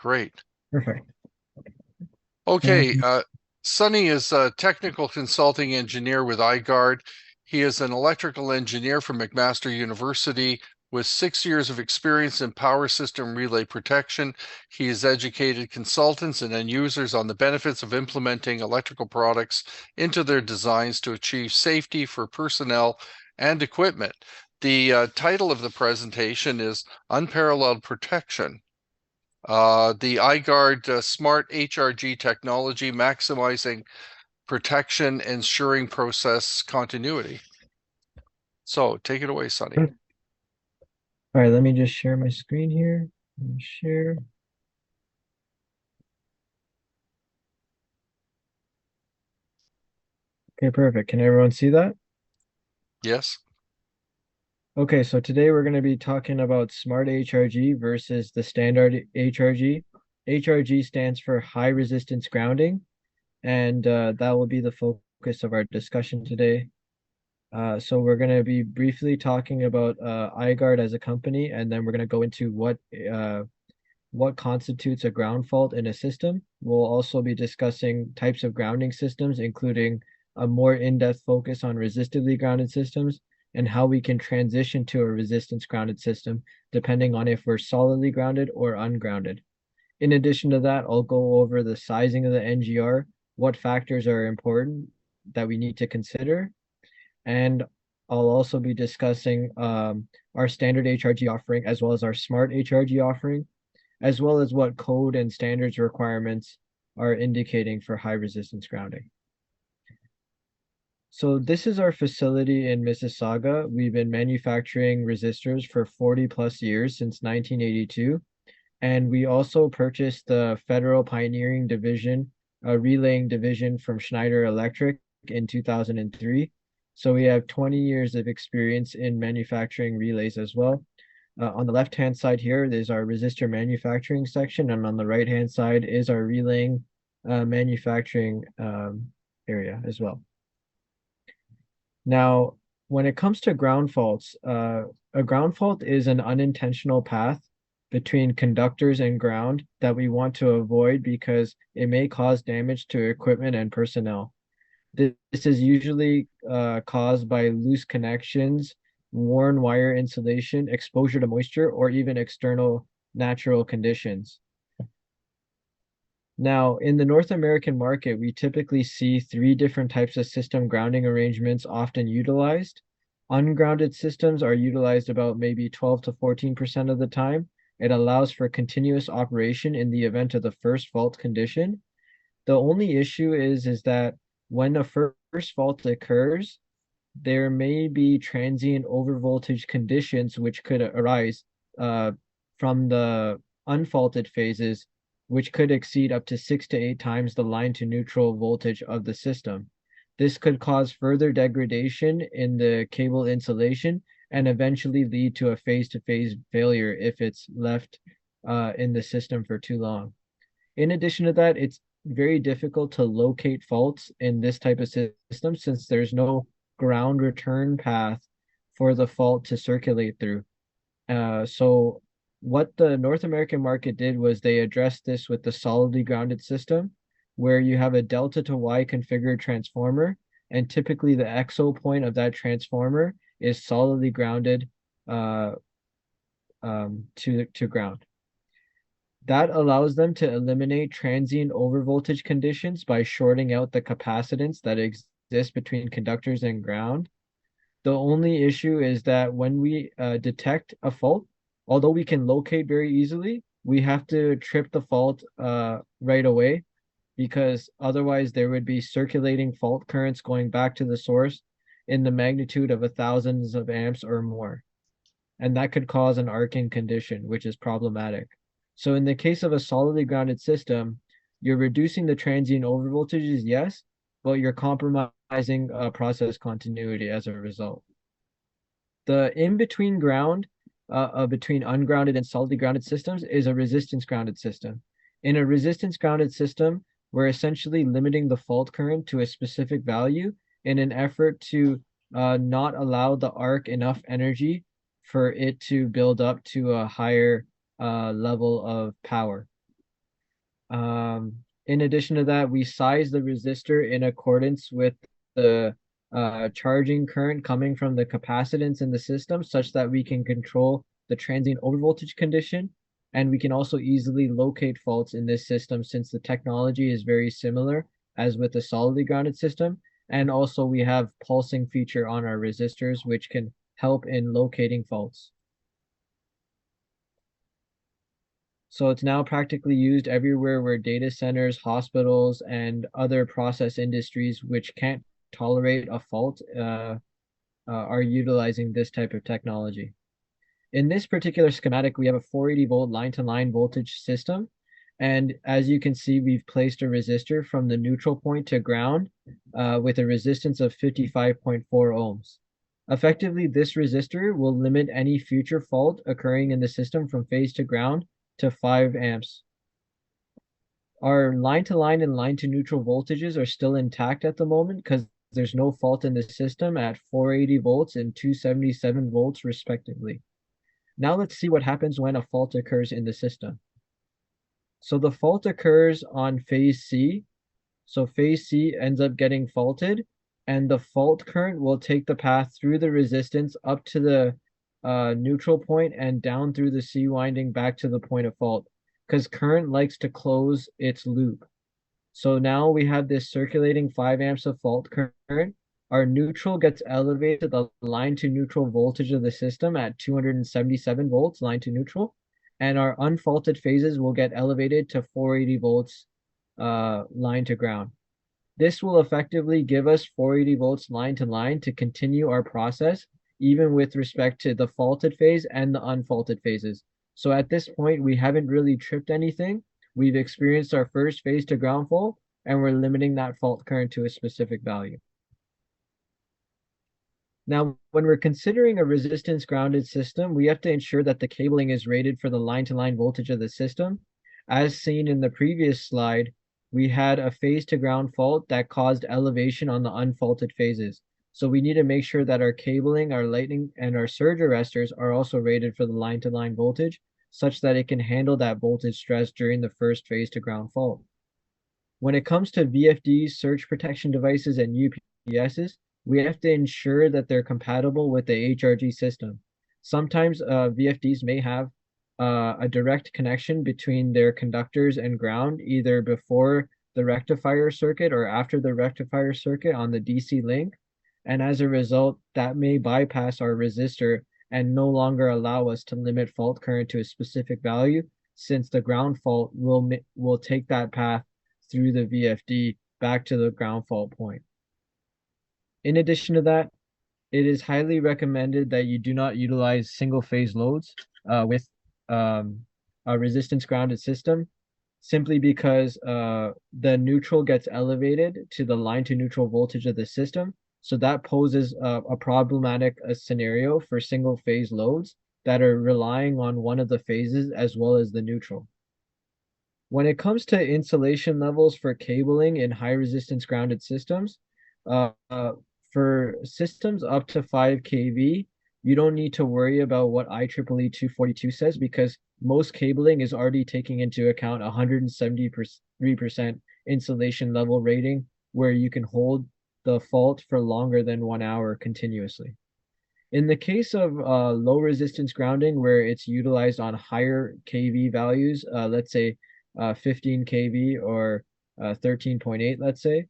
great. Perfect. Okay, Um, Sonny is a technical consulting engineer with I-Gard. He is an electrical engineer from McMaster University with 6 years of experience in power system relay protection. He has educated consultants and end users on the benefits of implementing electrical products into their designs to achieve safety for personnel and equipment. The title of the presentation is Unparalleled Protection. The I-Gard Smart HRG technology, maximizing protection, ensuring process continuity. So take it away, Sonny. all right, let me just share my screen here. Let me share. Okay, perfect. Can everyone see that? Yes? Okay, so today we're going to be talking about smart HRG versus the standard HRG. HRG stands for high resistance grounding, and that will be the focus of our discussion today. So we're going to be briefly talking about I-Gard as a company, and then we're going to go into what constitutes a ground fault in a system. We'll also be discussing types of grounding systems, including a more in-depth focus on resistively grounded systems and how we can transition to a resistance grounded system, depending on if we're solidly grounded or ungrounded. In addition to that, I'll go over the sizing of the NGR, what factors are important that we need to consider, and I'll also be discussing our standard HRG offering as well as our smart HRG offering, as well as what code and standards requirements are indicating for high resistance grounding. So this is our facility in Mississauga. We've been manufacturing resistors for 40 plus years since 1982. And we also purchased the Federal Pioneering Division, a relaying division from Schneider Electric in 2003. So we have 20 years of experience in manufacturing relays as well. On the left-hand side here is our resistor manufacturing section, and on the right-hand side is our relaying manufacturing area as well. Now, when it comes to ground faults, a ground fault is an unintentional path between conductors and ground that we want to avoid because it may cause damage to equipment and personnel. This is usually caused by loose connections, worn wire insulation, exposure to moisture, or even external natural conditions. Now, in the North American market, we typically see three different types of system grounding arrangements often utilized. Ungrounded systems are utilized about maybe 12 to 14% of the time. It allows for continuous operation in the event of the first fault condition. The only issue is that when a first fault occurs, there may be transient overvoltage conditions which could arise from the unfaulted phases, which could exceed up to 6 to 8 times the line to neutral voltage of the system. This could cause further degradation in the cable insulation and eventually lead to a phase-to-phase failure if it's left in the system for too long. In addition to that, it's very difficult to locate faults in this type of system since there's no ground return path for the fault to circulate through. So what the North American market did was they addressed this with the solidly grounded system, where you have a delta to Y configured transformer, and typically the exo point of that transformer is solidly grounded uh, to ground. That allows them to eliminate transient overvoltage conditions by shorting out the capacitance that exists between conductors and ground. The only issue is that when we detect a fault, although we can locate very easily, we have to trip the fault right away because otherwise there would be circulating fault currents going back to the source in the magnitude of thousands of amps or more. And that could cause an arcing condition, which is problematic. So in the case of a solidly grounded system, you're reducing the transient overvoltages, yes, but you're compromising process continuity as a result. The in-between ground between ungrounded and solidly grounded systems is a resistance grounded system. In a resistance grounded system, we're essentially limiting the fault current to a specific value in an effort to not allow the arc enough energy for it to build up to a higher level of power. In addition to that, we size the resistor in accordance with the charging current coming from the capacitance in the system such that we can control the transient overvoltage condition. And we can also easily locate faults in this system since the technology is very similar as with the solidly grounded system. And also we have pulsing feature on our resistors, which can help in locating faults. So it's now practically used everywhere where data centers, hospitals, and other process industries which can't tolerate a fault are utilizing this type of technology. In this particular schematic, we have a 480 volt line-to-line voltage system. And as you can see, we've placed a resistor from the neutral point to ground with a resistance of 55.4 ohms. Effectively, this resistor will limit any future fault occurring in the system from phase to ground to 5 amps. Our line-to-line and line-to-neutral voltages are still intact at the moment because there's no fault in the system at 480 volts and 277 volts respectively. Now let's see what happens when a fault occurs in the system. So the fault occurs on phase C. So phase C ends up getting faulted, and the fault current will take the path through the resistance up to the neutral point and down through the C winding back to the point of fault, because current likes to close its loop. So now we have this circulating 5 amps of fault current. Our neutral gets elevated to the line to neutral voltage of the system at 277 volts, line to neutral. And our unfaulted phases will get elevated to 480 volts line to ground. This will effectively give us 480 volts line to line to continue our process, even with respect to the faulted phase and the unfaulted phases. So at this point, we haven't really tripped anything. We've experienced our first phase to ground fault, and we're limiting that fault current to a specific value. Now, when we're considering a resistance grounded system, we have to ensure that the cabling is rated for the line-to-line voltage of the system. As seen in the previous slide, we had a phase to ground fault that caused elevation on the unfaulted phases. So we need to make sure that our cabling, our lightning, and our surge arresters are also rated for the line-to-line voltage, such that it can handle that voltage stress during the first phase to ground fault. When it comes to VFDs, surge protection devices, and UPSs, we have to ensure that they're compatible with the HRG system. Sometimes VFDs may have a direct connection between their conductors and ground, either before the rectifier circuit or after the rectifier circuit on the DC link. And as a result, that may bypass our resistor and no longer allow us to limit fault current to a specific value, since the ground fault will take that path through the VFD back to the ground fault point. In addition to that, it is highly recommended that you do not utilize single phase loads with a resistance grounded system, simply because the neutral gets elevated to the line to neutral voltage of the system. So that poses a problematic scenario for single phase loads that are relying on one of the phases as well as the neutral. When it comes to insulation levels for cabling in high resistance grounded systems, for systems up to 5 kV, you don't need to worry about what IEEE 242 says, because most cabling is already taking into account 173% insulation level rating, where you can hold the fault for longer than 1 hour continuously. In the case of low resistance grounding, where it's utilized on higher kV values, let's say 15 kV or 13.8, let's say,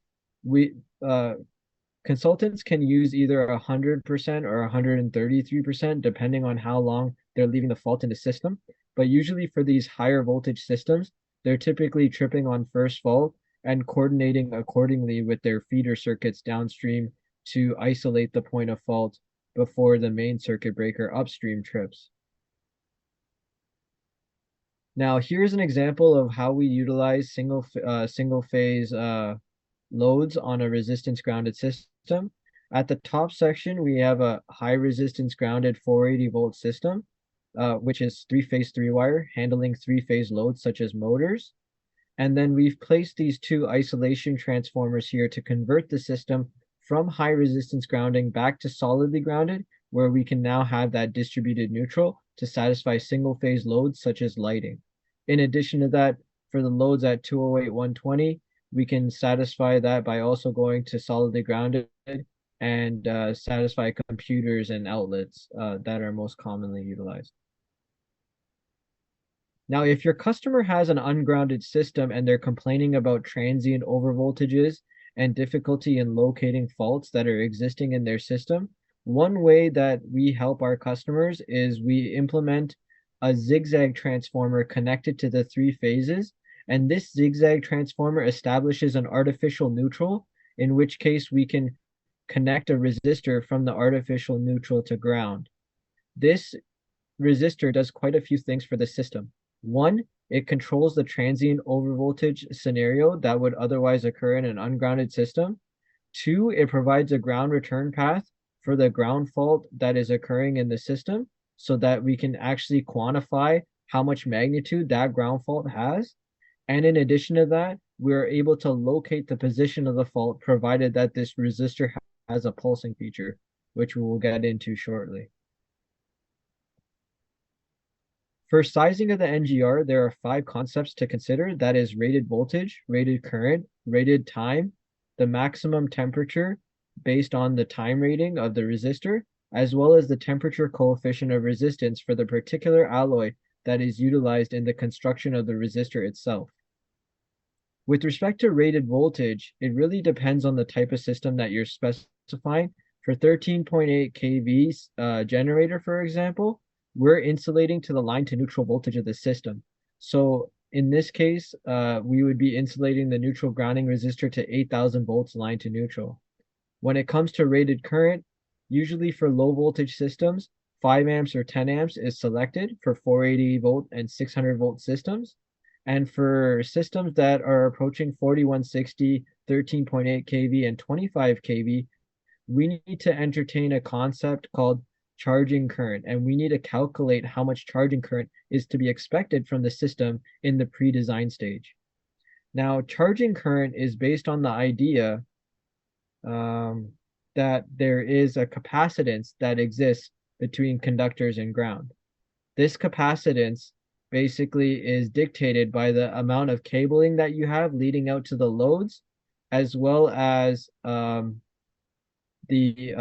consultants can use either 100% or 133%, depending on how long they're leaving the fault in the system. But usually for these higher voltage systems, they're typically tripping on first fault and coordinating accordingly with their feeder circuits downstream to isolate the point of fault before the main circuit breaker upstream trips. Now, here's an example of how we utilize single phase loads on a resistance grounded system. At the top section, we have a high resistance grounded 480 volt system, which is 3-phase 3-wire, handling 3-phase loads such as motors. And then we've placed these 2 isolation transformers here to convert the system from high resistance grounding back to solidly grounded, where we can now have that distributed neutral to satisfy single phase loads such as lighting. In addition to that, For the loads at 208, 120, we can satisfy that by also going to solidly grounded and satisfy computers and outlets that are most commonly utilized. Now, if your customer has an ungrounded system and they're complaining about transient overvoltages and difficulty in locating faults that are existing in their system, one way that we help our customers is we implement a zigzag transformer connected to the three phases. And this zigzag transformer establishes an artificial neutral, in which case we can connect a resistor from the artificial neutral to ground. This resistor does quite a few things for the system. One, it controls the transient overvoltage scenario that would otherwise occur in an ungrounded system. Two, it provides a ground return path for the ground fault that is occurring in the system so that we can actually quantify how much magnitude that ground fault has. And in addition to that, we're able to locate the position of the fault provided that this resistor has a pulsing feature, which we will get into shortly. For sizing of the NGR, there are 5 concepts to consider. That is rated voltage, rated current, rated time, the maximum temperature based on the time rating of the resistor, as well as the temperature coefficient of resistance for the particular alloy that is utilized in the construction of the resistor itself. With respect to rated voltage, it really depends on the type of system that you're specifying. For 13.8 kV generator, for example, we're insulating to the line to neutral voltage of the system. So in this case, we would be insulating the neutral grounding resistor to 8,000 volts line to neutral. When it comes to rated current, usually for low voltage systems, 5 amps or 10 amps is selected for 480 volt and 600 volt systems. And for systems that are approaching 4160, 13.8 kV, and 25 kV, we need to entertain a concept called charging current, and we need to calculate how much charging current is to be expected from the system in the pre-design stage. Now, charging current is based on the idea that there is a capacitance that exists between conductors and ground. This capacitance basically is dictated by the amount of cabling that you have leading out to the loads, as well as the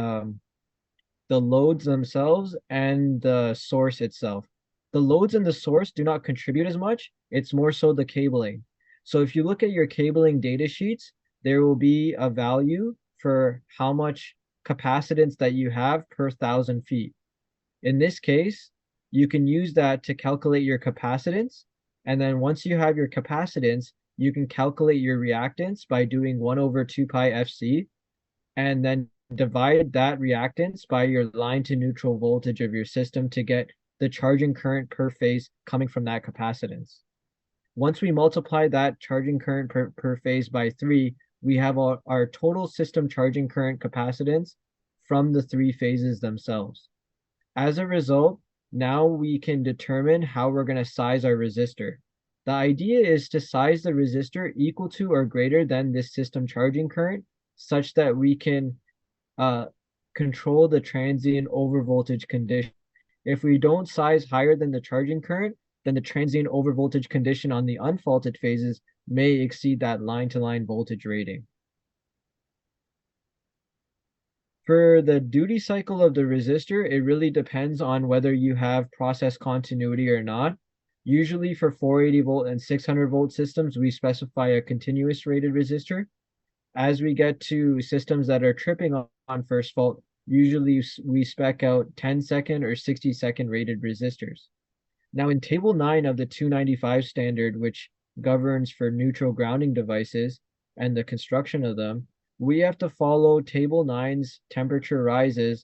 loads themselves and the source itself. The loads and the source do not contribute as much. It's more so the cabling. So if you look at your cabling data sheets, there will be a value for how much capacitance that you have per 1,000 feet. In this case, you can use that to calculate your capacitance. And then once you have your capacitance, you can calculate your reactance by doing 1 over 2 pi FC, and then divide that reactance by your line to neutral voltage of your system to get the charging current per phase coming from that capacitance. Once we multiply that charging current per phase by 3, we have our total system charging current capacitance from the 3 phases themselves. As a result, now we can determine how we're going to size our resistor. The idea is to size the resistor equal to or greater than this system charging current, such that we can control the transient overvoltage condition. If we don't size higher than the charging current, then the transient overvoltage condition on the unfaulted phases may exceed that line-to-line voltage rating. For the duty cycle of the resistor, it really depends on whether you have process continuity or not. Usually for 480 volt and 600 volt systems, we specify a continuous rated resistor. As we get to systems that are tripping on first fault, usually we spec out 10-second or 60-second rated resistors. Now in Table 9 of the 295 standard, which governs for neutral grounding devices and the construction of them, we have to follow Table 9's temperature rises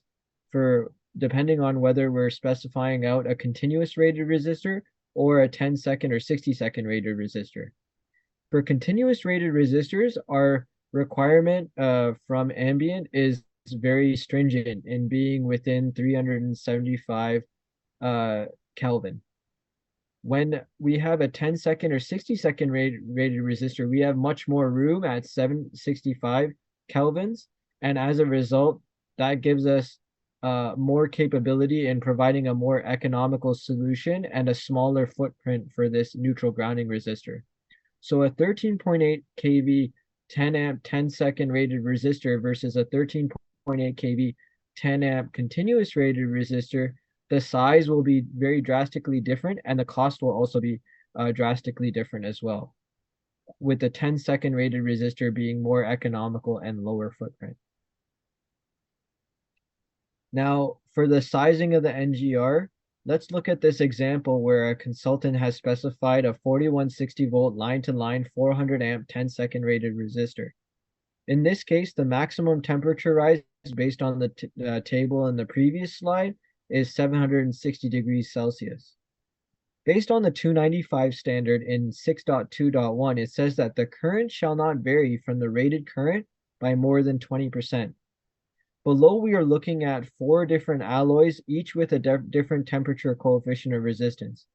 for depending on whether we're specifying out a continuous rated resistor or a 10-second or 60-second rated resistor. For continuous rated resistors, our requirement from ambient is very stringent in being within 375 Kelvin. When we have a 10-second or 60-second rated resistor, we have much more room at 765 kelvins, and as a result, that gives us more capability in providing a more economical solution and a smaller footprint for this neutral grounding resistor. So a 13.8 kV 10 amp 10 second rated resistor versus a 13.8 kV 10 amp continuous rated resistor, the size will be very drastically different and the cost will also be drastically different as well, with the 10-second rated resistor being more economical and lower footprint. Now, for the sizing of the NGR, let's look at this example where a consultant has specified a 4160 volt line-to-line 400 amp 10-second rated resistor. In this case, the maximum temperature rise based on the table in the previous slide is 760 degrees Celsius. Based on the 295 standard in 6.2.1, it says that the current shall not vary from the rated current by more than 20%. Below, we are looking at 4 different alloys, each with a different temperature coefficient of resistance.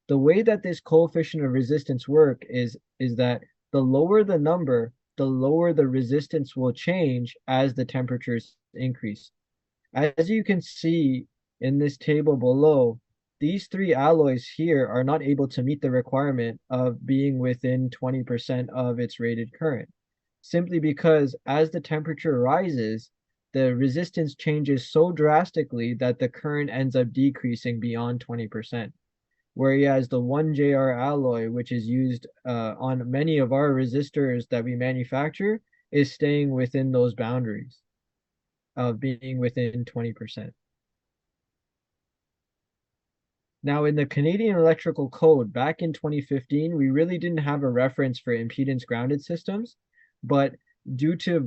The way that this coefficient of resistance work is that the lower the number, the lower the resistance will change as the temperatures increase. As you can see in this table below, these 3 alloys here are not able to meet the requirement of being within 20% of its rated current, simply because as the temperature rises, the resistance changes so drastically that the current ends up decreasing beyond 20%. Whereas the 1JR alloy, which is used on many of our resistors that we manufacture, is staying within those boundaries of being within 20%. Now, in the Canadian Electrical Code, back in 2015, we really didn't have a reference for impedance grounded systems, but due to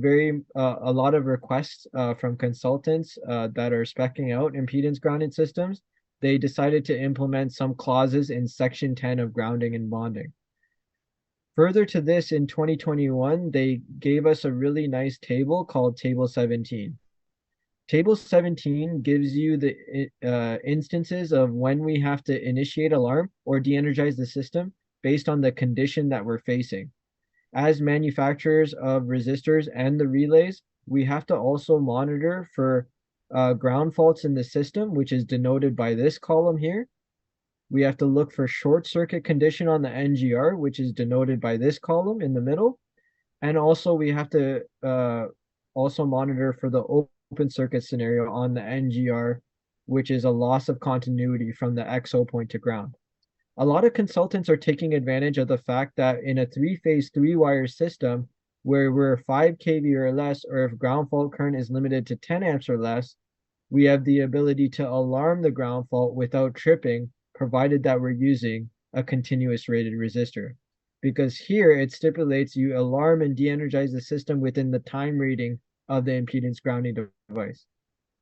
a lot of requests from consultants that are speccing out impedance grounded systems, they decided to implement some clauses in Section 10 of grounding and bonding. Further to this, in 2021, they gave us a really nice table called Table 17. Table 17 gives you the instances of when we have to initiate alarm or de-energize the system based on the condition that we're facing. As manufacturers of resistors and the relays, we have to also monitor for ground faults in the system, which is denoted by this column here. We have to look for short circuit condition on the NGR, which is denoted by this column in the middle. And also we have to also monitor for the open circuit scenario on the NGR, which is a loss of continuity from the XO point to ground. A lot of consultants are taking advantage of the fact that in a 3-phase 3-wire system where we're 5 kV or less, or if ground fault current is limited to 10 amps or less, we have the ability to alarm the ground fault without tripping, provided that we're using a continuous rated resistor. Because here it stipulates you alarm and de-energize the system within the time rating of the impedance grounding device.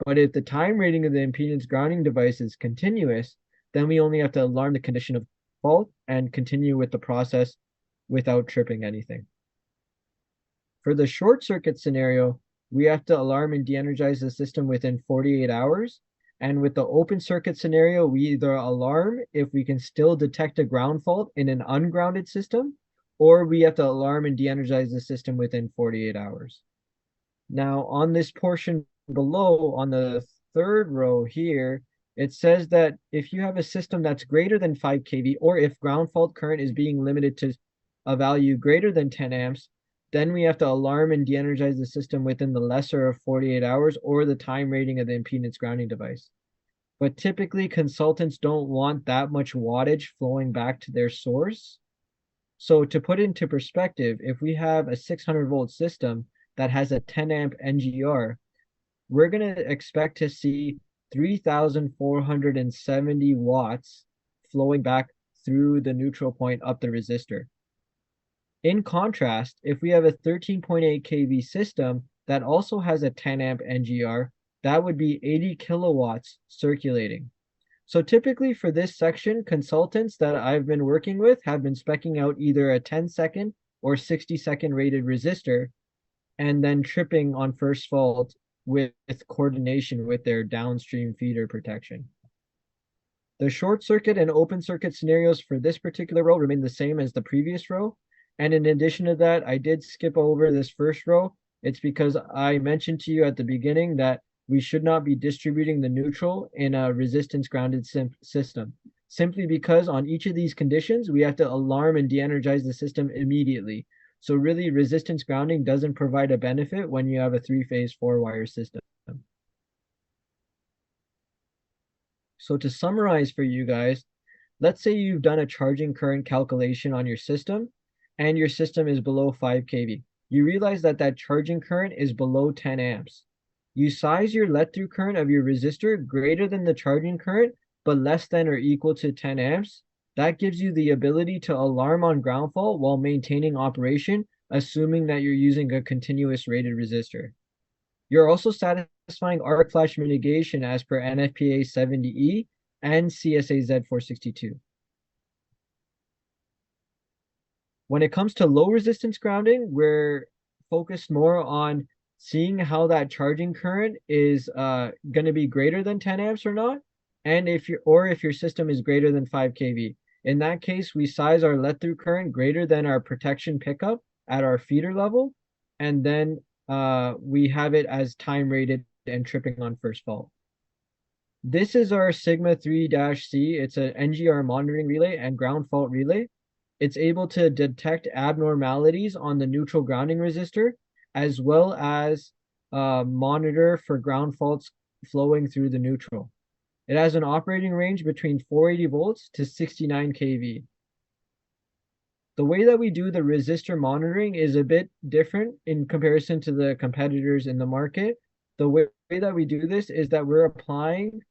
But if the time rating of the impedance grounding device is continuous, then we only have to alarm the condition of fault and continue with the process without tripping anything. For the short circuit scenario, we have to alarm and de-energize the system within 48 hours. And with the open circuit scenario, we either alarm if we can still detect a ground fault in an ungrounded system, or we have to alarm and de-energize the system within 48 hours. Now, on this portion below, on the 3rd row here, it says that if you have a system that's greater than 5 kV, or if ground fault current is being limited to a value greater than 10 amps, then we have to alarm and de-energize the system within the lesser of 48 hours or the time rating of the impedance grounding device. But typically, consultants don't want that much wattage flowing back to their source. So to put into perspective, if we have a 600 volt system that has a 10 amp NGR, we're going to expect to see 3,470 watts flowing back through the neutral point up the resistor. In contrast, if we have a 13.8 kV system that also has a 10 amp NGR, that would be 80 kilowatts circulating. So typically for this section, consultants that I've been working with have been speccing out either a 10-second or 60-second rated resistor and then tripping on first fault with coordination with their downstream feeder protection. The short circuit and open circuit scenarios for this particular row remain the same as the previous row. And in addition to that, I did skip over this first row. It's because I mentioned to you at the beginning that we should not be distributing the neutral in a resistance grounded system, simply because on each of these conditions, we have to alarm and de-energize the system immediately. So really, resistance grounding doesn't provide a benefit when you have a three-phase four-wire system. So to summarize for you guys, let's say you've done a charging current calculation on your system and your system is below 5 kV. You realize that that charging current is below 10 amps. You size your let-through current of your resistor greater than the charging current, but less than or equal to 10 amps. That gives you the ability to alarm on ground fault while maintaining operation, assuming that you're using a continuous rated resistor. You're also satisfying arc flash mitigation as per NFPA 70E and CSA Z462. When it comes to low resistance grounding, we're focused more on seeing how that charging current is going to be greater than 10 amps or not, and if your system is greater than 5 kV. In that case, we size our let-through current greater than our protection pickup at our feeder level, and then we have it as time rated and tripping on first fault. This is our Sigma 3-C. It's an NGR monitoring relay and ground fault relay. It's able to detect abnormalities on the neutral grounding resistor, as well as monitor for ground faults flowing through the neutral. It has an operating range between 480 volts to 69 kV. The way that we do the resistor monitoring is a bit different in comparison to the competitors in the market. The way that we do this is that we're applying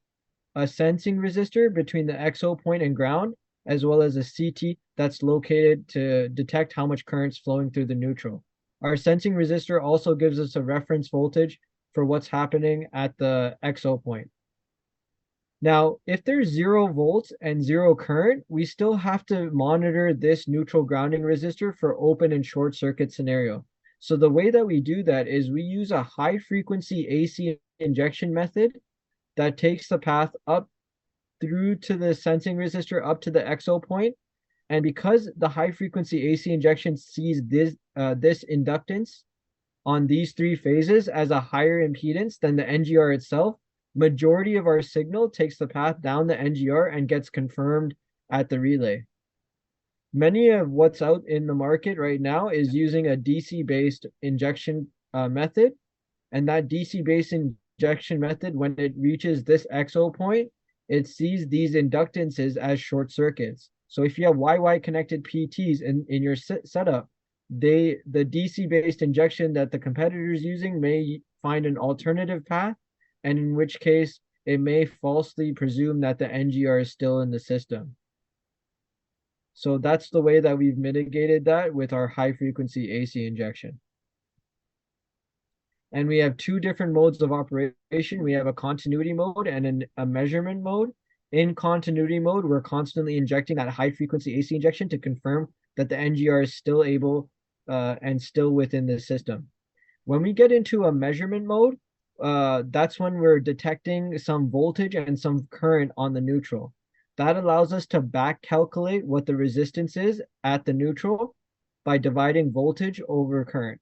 a sensing resistor between the XO point and ground, as well as a CT that's located to detect how much current's flowing through the neutral. Our sensing resistor also gives us a reference voltage for what's happening at the XO point. Now, if there's 0 volts and 0 current, we still have to monitor this neutral grounding resistor for open and short circuit scenario. So the way that we do that is we use a high frequency AC injection method that takes the path up through to the sensing resistor up to the XO point. And because the high frequency AC injection sees this inductance on these three phases as a higher impedance than the NGR itself, majority of our signal takes the path down the NGR and gets confirmed at the relay. Many of what's out in the market right now is using a DC-based injection method. And that DC-based injection method, when it reaches this XO point, it sees these inductances as short circuits. So if you have YY connected PTs in your setup, the DC-based injection that the competitor is using may find an alternative path, and in which case it may falsely presume that the NGR is still in the system. So that's the way that we've mitigated that with our high frequency AC injection. And we have two different modes of operation. We have a continuity mode and a measurement mode. In continuity mode, we're constantly injecting that high frequency AC injection to confirm that the NGR is still able and still within the system. When we get into a measurement mode, that's when we're detecting some voltage and some current on the neutral. That allows us to back calculate what the resistance is at the neutral by dividing voltage over current.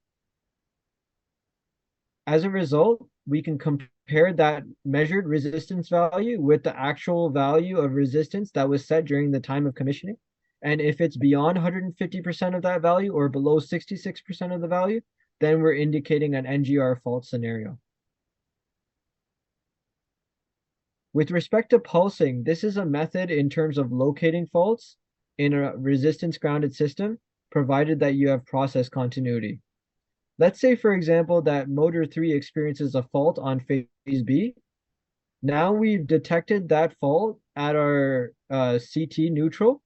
As a result, we can compare that measured resistance value with the actual value of resistance that was set during the time of commissioning. And if it's beyond 150% of that value or below 66% of the value, then we're indicating an NGR fault scenario. With respect to pulsing, this is a method in terms of locating faults in a resistance grounded system, provided that you have process continuity. Let's say, for example, that motor 3 experiences a fault on phase B. Now we've detected that fault at our CT neutral,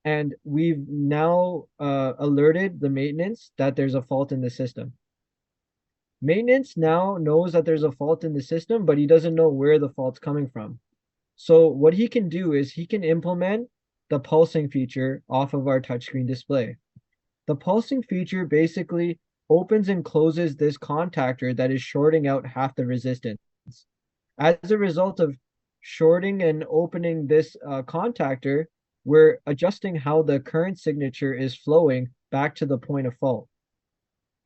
and we've now alerted the maintenance that there's a fault in the system. Maintenance now knows that there's a fault in the system, but he doesn't know where the fault's coming from. So what he can do is he can implement the pulsing feature off of our touchscreen display. The pulsing feature basically opens and closes this contactor that is shorting out half the resistance. As a result of shorting and opening this contactor, we're adjusting how the current signature is flowing back to the point of fault.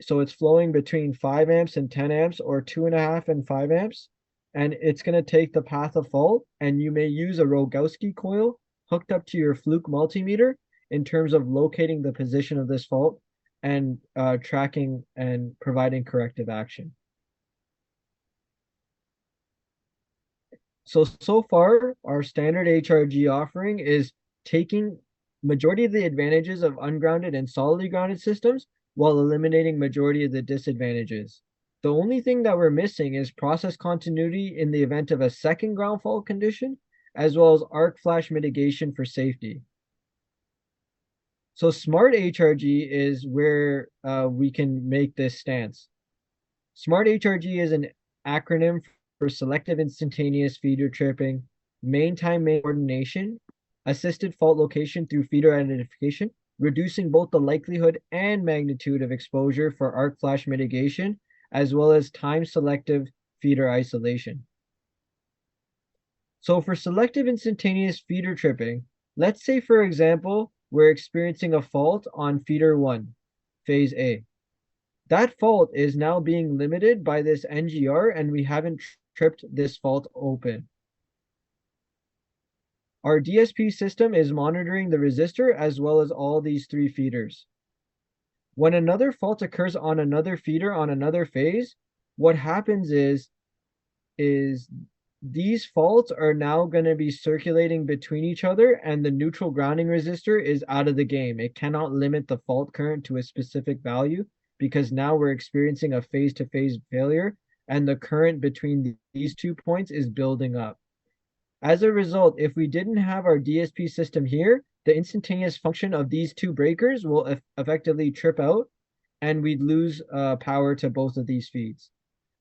So it's flowing between 5 amps and 10 amps or 2.5 and 5 amps. And it's going to take the path of fault, and you may use a Rogowski coil hooked up to your fluke multimeter in terms of locating the position of this fault and tracking and providing corrective action. So far, our standard HRG offering is taking majority of the advantages of ungrounded and solidly grounded systems while eliminating majority of the disadvantages. The only thing that we're missing is process continuity in the event of a second ground fault condition, as well as arc flash mitigation for safety. So smart HRG is where we can make this stance. Smart HRG is an acronym for selective instantaneous feeder tripping, main time main coordination, assisted fault location through feeder identification, reducing both the likelihood and magnitude of exposure for arc flash mitigation, as well as time selective feeder isolation. So for selective instantaneous feeder tripping, let's say, for example, we're experiencing a fault on feeder 1, phase A. That fault is now being limited by this NGR, and we haven't tripped this fault open. Our DSP system is monitoring the resistor as well as all these 3 feeders. When another fault occurs on another feeder on another phase, what happens is these faults are now going to be circulating between each other, and the neutral grounding resistor is out of the game. It cannot limit the fault current to a specific value because now we're experiencing a phase-to-phase failure, and the current between these 2 points is building up. As a result, if we didn't have our DSP system here, the instantaneous function of these 2 breakers will effectively trip out, and we'd lose power to both of these feeds.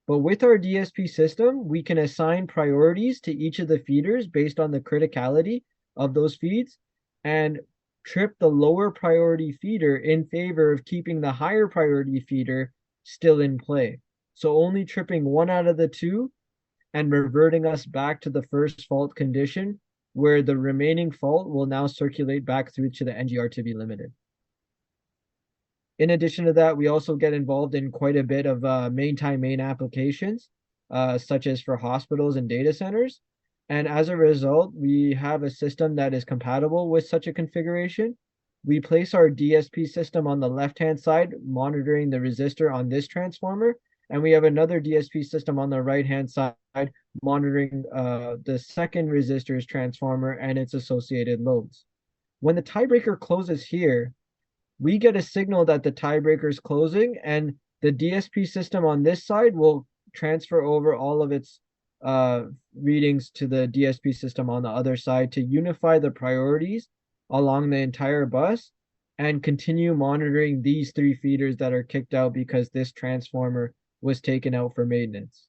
But with our DSP system, we can assign priorities to each of the feeders based on the criticality of those feeds and trip the lower priority feeder in favor of keeping the higher priority feeder still in play. So only tripping 1 out of the 2 and reverting us back to the first fault condition, where the remaining fault will now circulate back through to the NGR to be limited. In addition to that, we also get involved in quite a bit of main time main applications, such as for hospitals and data centers. And as a result, we have a system that is compatible with such a configuration. We place our DSP system on the left-hand side, monitoring the resistor on this transformer. And we have another DSP system on the right-hand side, monitoring the second resistor's transformer and its associated loads. When the tiebreaker closes here, we get a signal that the tiebreaker is closing, and the DSP system on this side will transfer over all of its readings to the DSP system on the other side to unify the priorities along the entire bus and continue monitoring these 3 feeders that are kicked out because this transformer was taken out for maintenance.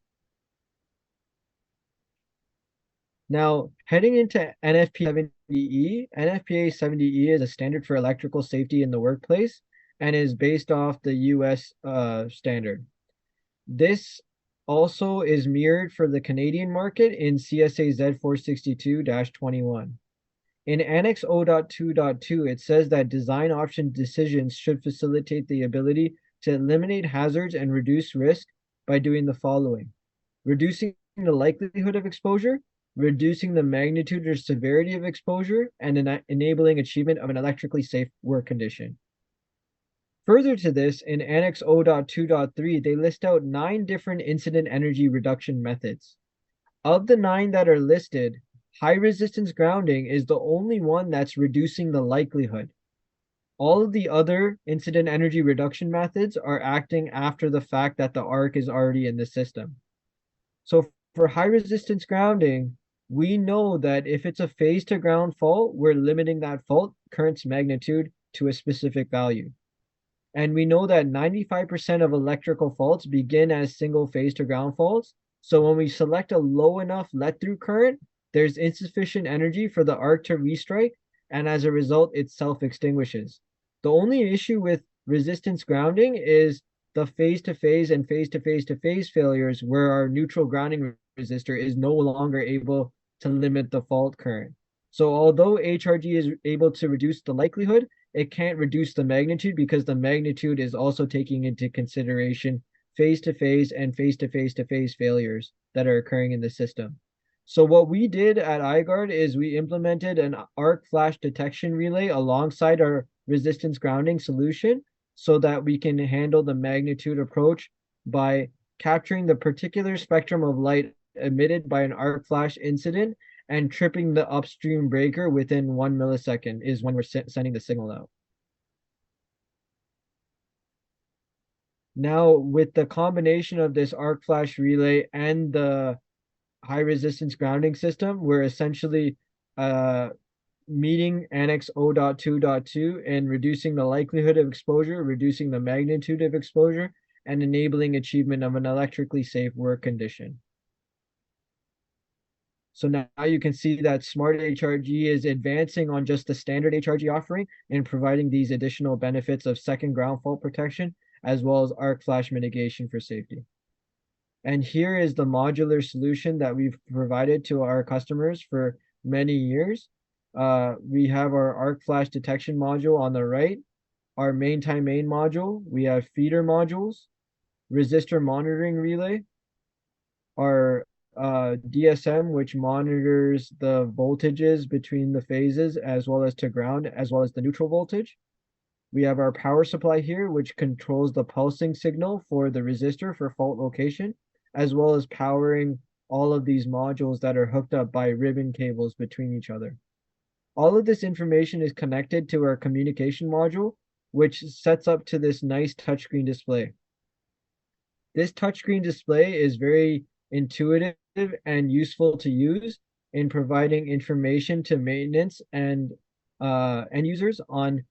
Now, heading into NFPA 70E, NFPA 70E is a standard for electrical safety in the workplace and is based off the US standard. This also is mirrored for the Canadian market in CSA Z462-21. In Annex O.2.2, it says that design option decisions should facilitate the ability to eliminate hazards and reduce risk by doing the following: reducing the likelihood of exposure, reducing the magnitude or severity of exposure, and enabling achievement of an electrically safe work condition. Further to this, in Annex O.2.3, they list out 9 different incident energy reduction methods. Of the 9 that are listed, high resistance grounding is the only one that's reducing the likelihood. All of the other incident energy reduction methods are acting after the fact that the arc is already in the system. So for high resistance grounding, we know that if it's a phase to ground fault, we're limiting that fault current's magnitude to a specific value. And we know that 95% of electrical faults begin as single phase to ground faults. So when we select a low enough let through current, there's insufficient energy for the arc to restrike, and as a result, it self-extinguishes. The only issue with resistance grounding is the phase-to-phase and phase-to-phase-to-phase failures where our neutral grounding resistor is no longer able to limit the fault current. So although HRG is able to reduce the likelihood, it can't reduce the magnitude because the magnitude is also taking into consideration phase-to-phase and phase-to-phase-to-phase failures that are occurring in the system. So what we did at I-Gard is we implemented an arc flash detection relay alongside our resistance grounding solution so that we can handle the magnitude approach by capturing the particular spectrum of light emitted by an arc flash incident and tripping the upstream breaker within 1 millisecond is when we're sending the signal out. Now, with the combination of this arc flash relay and the high resistance grounding system, we're essentially uh, meeting Annex O.2.2 and reducing the likelihood of exposure, reducing the magnitude of exposure, and enabling achievement of an electrically safe work condition. So now you can see that Smart HRG is advancing on just the standard HRG offering and providing these additional benefits of second ground fault protection, as well as arc flash mitigation for safety. And here is the modular solution that we've provided to our customers for many years. We have our arc flash detection module on the right, our main time main module. We have feeder modules, resistor monitoring relay, our DSM, which monitors the voltages between the phases as well as to ground, as well as the neutral voltage. We have our power supply here, which controls the pulsing signal for the resistor for fault location, as well as powering all of these modules that are hooked up by ribbon cables between each other. All of this information is connected to our communication module, which sets up to this nice touchscreen display. This touchscreen display is very intuitive and useful to use in providing information to maintenance and end users on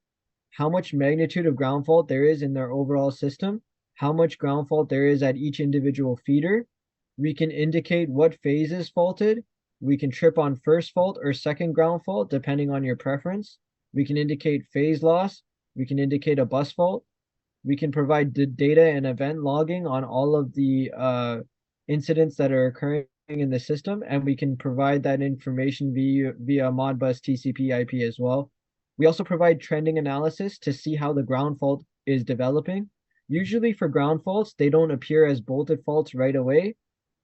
how much magnitude of ground fault there is in their overall system, how much ground fault there is at each individual feeder. We can indicate what phase is faulted. We can trip on first fault or second ground fault, depending on your preference. We can indicate phase loss. We can indicate a bus fault. We can provide the data and event logging on all of the incidents that are occurring in the system, and we can provide that information via Modbus TCP IP as well. We also provide trending analysis to see how the ground fault is developing. Usually for ground faults, they don't appear as bolted faults right away.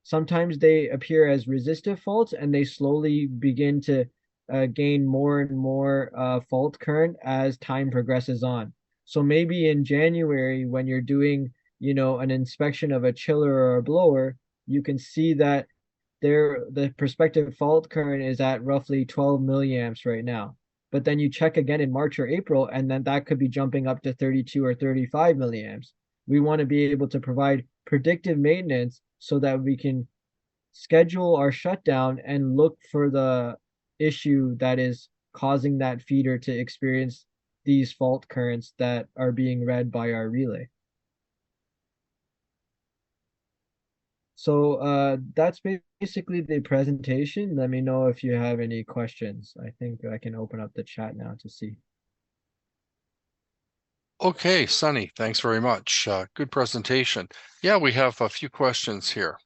Sometimes they appear as resistive faults and they slowly begin to gain more and more fault current as time progresses on. So maybe in January, when you're doing, an inspection of a chiller or a blower, you can see that the prospective fault current is at roughly 12 milliamps right now. But then you check again in March or April, and then that could be jumping up to 32 or 35 milliamps. We want to be able to provide predictive maintenance so that we can schedule our shutdown and look for the issue that is causing that feeder to experience these fault currents that are being read by our relay. So that's basically the presentation. Let me know if you have any questions. I think I can open up the chat now to see. Okay, Sunny, thanks very much. Good presentation. Yeah, we have a few questions here.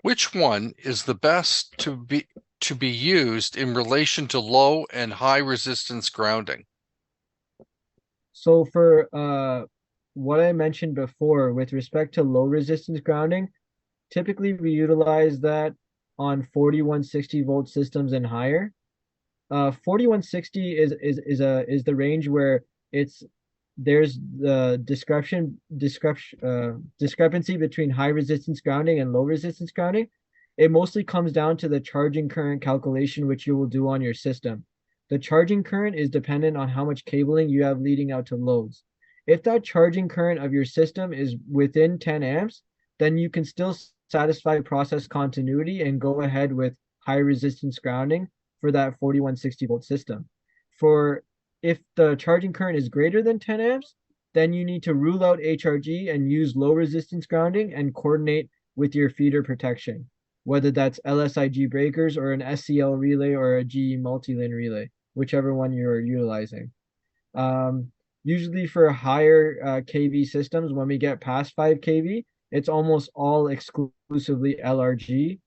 Which one is the best to be used in relation to low and high resistance grounding? So for what I mentioned before with respect to low resistance grounding, typically we utilize that on 4160 volt systems and higher. 4160 is the range where there's the discrepancy between high resistance grounding and low resistance grounding. It mostly comes down to the charging current calculation, which you will do on your system. The charging current is dependent on how much cabling you have leading out to loads. If that charging current of your system is within 10 amps, then you can still satisfy process continuity and go ahead with high resistance grounding for that 4160 volt system. If the charging current is greater than 10 amps, then you need to rule out HRG and use low resistance grounding and coordinate with your feeder protection, whether that's LSIG breakers or an SCL relay or a GE multi-lane relay, whichever one you're utilizing. Usually for higher kV systems, when we get past 5 kV, it's almost all exclusively LRG.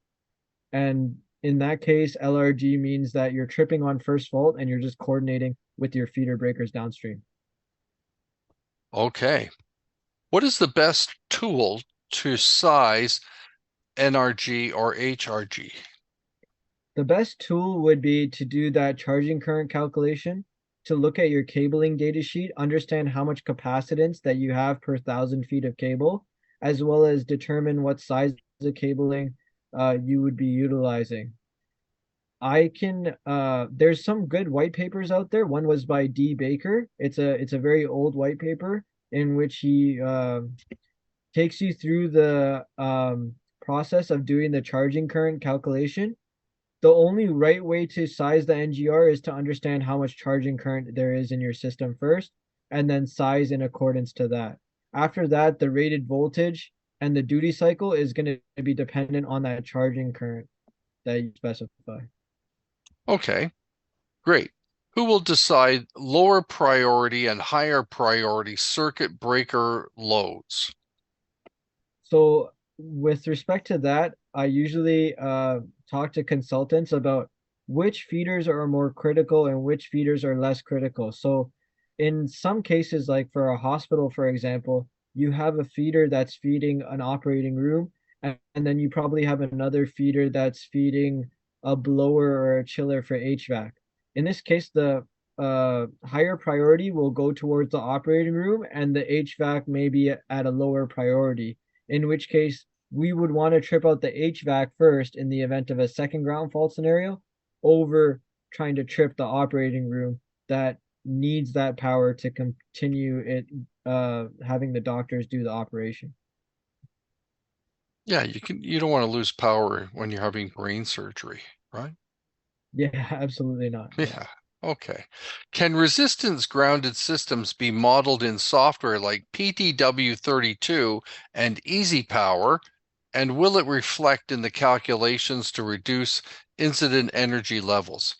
And in that case, LRG means that you're tripping on first fault and you're just coordinating with your feeder breakers downstream. Okay. What is the best tool to size NRG, or HRG? The best tool would be to do that charging current calculation, to look at your cabling data sheet, understand how much capacitance that you have per 1,000 feet of cable, as well as determine what size of cabling you would be utilizing. There's some good white papers out there. One was by D. Baker. It's a very old white paper in which he takes you through the process of doing the charging current calculation. The only right way to size the NGR is to understand how much charging current there is in your system first, and then size in accordance to that. After that, the rated voltage and the duty cycle is going to be dependent on that charging current that you specify. Okay, great. Who will decide lower priority and higher priority circuit breaker loads? So with respect to that, I usually talk to consultants about which feeders are more critical and which feeders are less critical. So in some cases, like for a hospital, for example, you have a feeder that's feeding an operating room, and then you probably have another feeder that's feeding a blower or a chiller for HVAC. In this case, the higher priority will go towards the operating room, and the HVAC may be at a lower priority, in which case we would want to trip out the HVAC first in the event of a second ground fault scenario over trying to trip the operating room that needs that power to continue it having the doctors do the operation. Yeah, you don't want to lose power when you're having brain surgery, right? Yeah, absolutely not. No. Yeah. Okay. Can resistance grounded systems be modeled in software like PTW32 and Easy Power? And will it reflect in the calculations to reduce incident energy levels?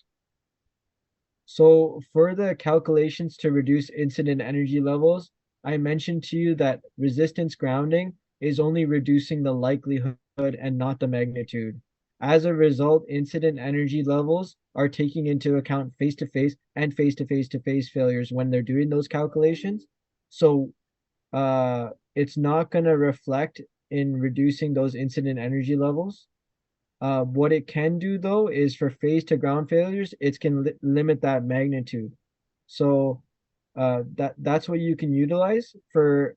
So for the calculations to reduce incident energy levels, I mentioned to you that resistance grounding is only reducing the likelihood and not the magnitude. As a result, incident energy levels are taking into account face-to-face and face-to-face-to-face failures when they're doing those calculations. So it's not going to reflect in reducing those incident energy levels. What it can do though is for phase to ground failures, it can limit that magnitude. So that's what you can utilize for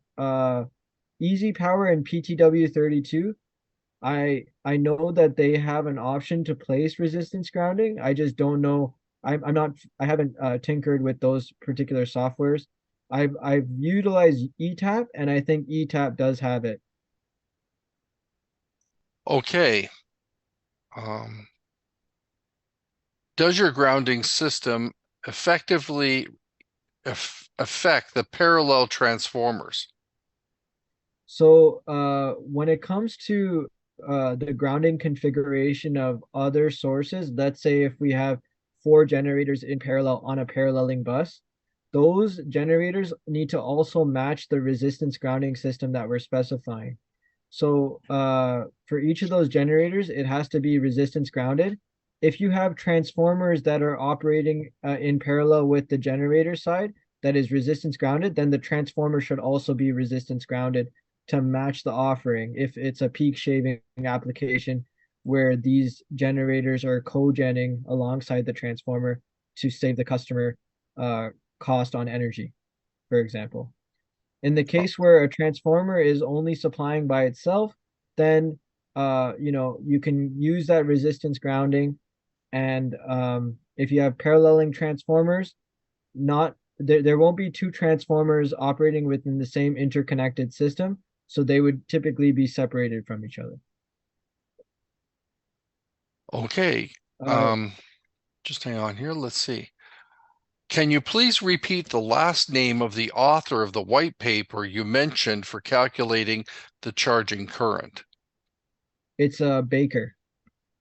Easy Power and PTW32. I know that they have an option to place resistance grounding. I just don't know. I'm not. I haven't tinkered with those particular softwares. I've utilized ETAP, and I think ETAP does have it. Okay. Does your grounding system effectively affect the parallel transformers? So when it comes to the grounding configuration of other sources, let's say if we have 4 generators in parallel on a paralleling bus, those generators need to also match the resistance grounding system that we're specifying. So for each of those generators, it has to be resistance grounded. If you have transformers that are operating in parallel with the generator side that is resistance grounded, then the transformer should also be resistance grounded to match the offering. If it's a peak shaving application where these generators are cogenning alongside the transformer to save the customer cost on energy, for example. In the case where a transformer is only supplying by itself, then you can use that resistance grounding. And if you have paralleling transformers, not there won't be 2 transformers operating within the same interconnected system, so they would typically be separated from each other. Okay. Uh, Just hang on here. Let's see. Can you please repeat the last name of the author of the white paper you mentioned for calculating the charging current? it's Baker,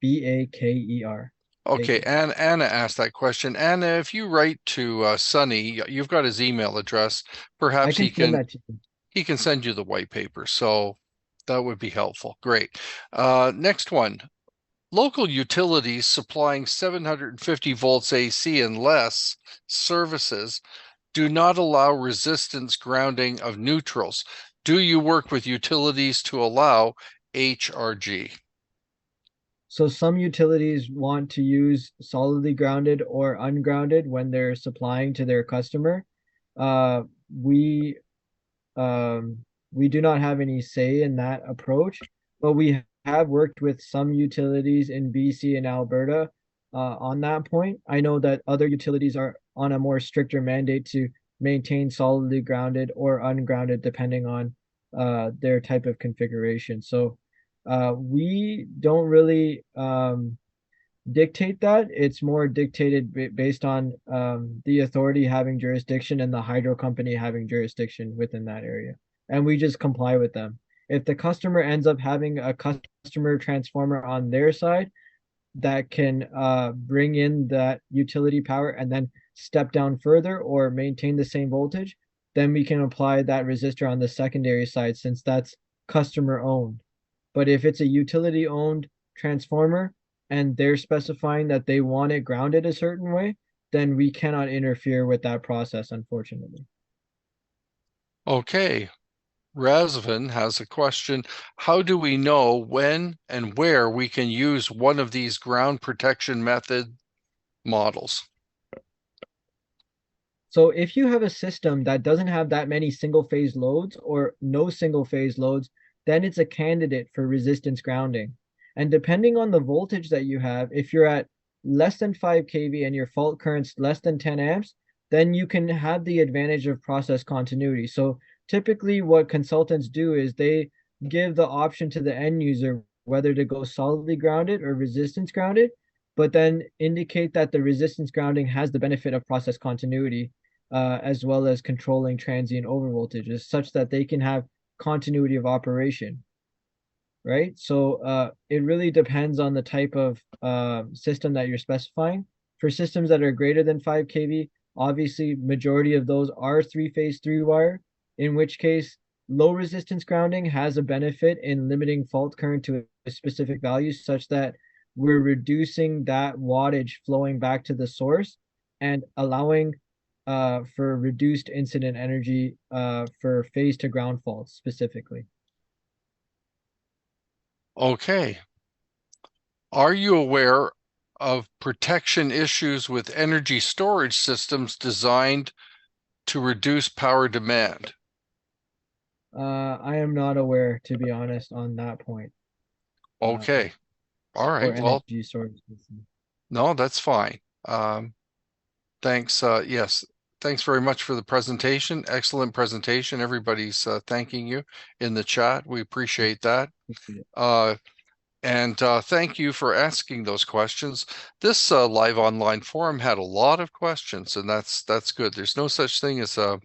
Baker. Okay, Baker. and Anna asked that question. Anna, if you write to Sonny, you've got his email address. I Perhaps can send that to you. he can send you the white paper. So that would be helpful. Great. Next one. Local utilities supplying 750 volts AC and less services do not allow resistance grounding of neutrals. Do you work with utilities to allow HRG? So some utilities want to use solidly grounded or ungrounded when they're supplying to their customer. Uh, we we do not have any say in that approach, but we have worked with some utilities in BC and Alberta on that point. I know that other utilities are on a more stricter mandate to maintain solidly grounded or ungrounded depending on their type of configuration. So we don't really dictate that. It's more dictated based on the authority having jurisdiction and the hydro company having jurisdiction within that area. And we just comply with them. If the customer ends up having a customer transformer on their side that can bring in that utility power and then step down further or maintain the same voltage, then we can apply that resistor on the secondary side since that's customer owned. But if it's a utility owned transformer and they're specifying that they want it grounded a certain way, then we cannot interfere with that process, unfortunately. Okay. Razvan has a question. How do we know when and where we can use one of these ground protection method models? So if you have a system that doesn't have that many single phase loads or no single phase loads, then it's a candidate for resistance grounding. And depending on the voltage that you have, if you're at less than 5 kV and your fault current's less than 10 amps, then you can have the advantage of process continuity. So typically what consultants do is they give the option to the end user whether to go solidly grounded or resistance grounded, but then indicate that the resistance grounding has the benefit of process continuity as well as controlling transient overvoltages such that they can have continuity of operation, right? So it really depends on the type of system that you're specifying. For systems that are greater than 5 kV, obviously majority of those are three-phase three-wire, in which case low resistance grounding has a benefit in limiting fault current to a specific value such that we're reducing that wattage flowing back to the source and allowing for reduced incident energy for phase to ground faults specifically. Okay. Are you aware of protection issues with energy storage systems designed to reduce power demand? I am not aware, to be honest, on that point Okay. All for right. Well, energy storage system. no, that's fine. Thanks. Yes. Thanks very much for the presentation. Excellent presentation. Everybody's thanking you in the chat. We appreciate that. Uh, and thank you for asking those questions. This live online forum had a lot of questions, and that's good. There's no such thing as a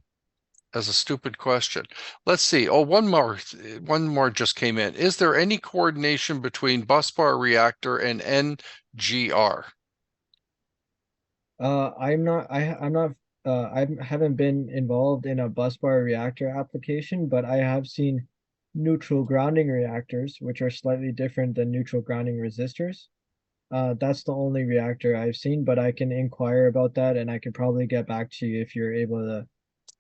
stupid question. Let's see. Oh, one more just came in. Is there any coordination between busbar reactor and NGR? I haven't been involved in a busbar reactor application, but I have seen neutral grounding reactors, which are slightly different than neutral grounding resistors. That's the only reactor I've seen, but I can inquire about that and I could probably get back to you if you're able to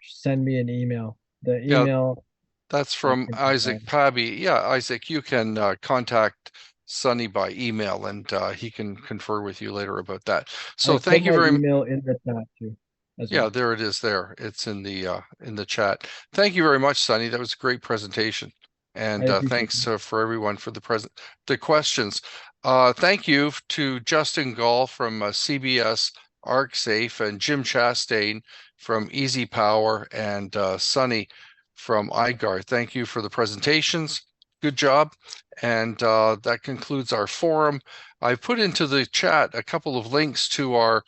send me an email. The Yeah, email that's I from can Isaac provide. Pabi. Yeah, Isaac, you can contact Sonny by email and he can confer with you later about that. So I put thank you my very much. email in the chat too, as Yeah, well. there it is there. It's in the chat. Thank you very much, Sonny. That was a great presentation. I And appreciate thanks it. for everyone for the questions. Thank you to Justin Gall from CBS ArcSafe and Jim Chastain from Easy Power and Sonny from I-Gard. Thank you for the presentations. Good job. And that concludes our forum. I put into the chat a couple of links to our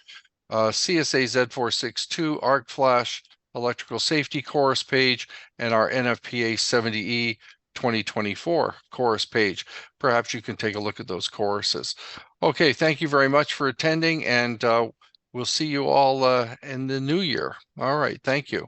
CSA Z462 arc flash electrical safety course page and our NFPA 70E 2024 course page. Perhaps you can take a look at those courses. Okay, thank you very much for attending, and we'll see you all in the new year. All right, thank you.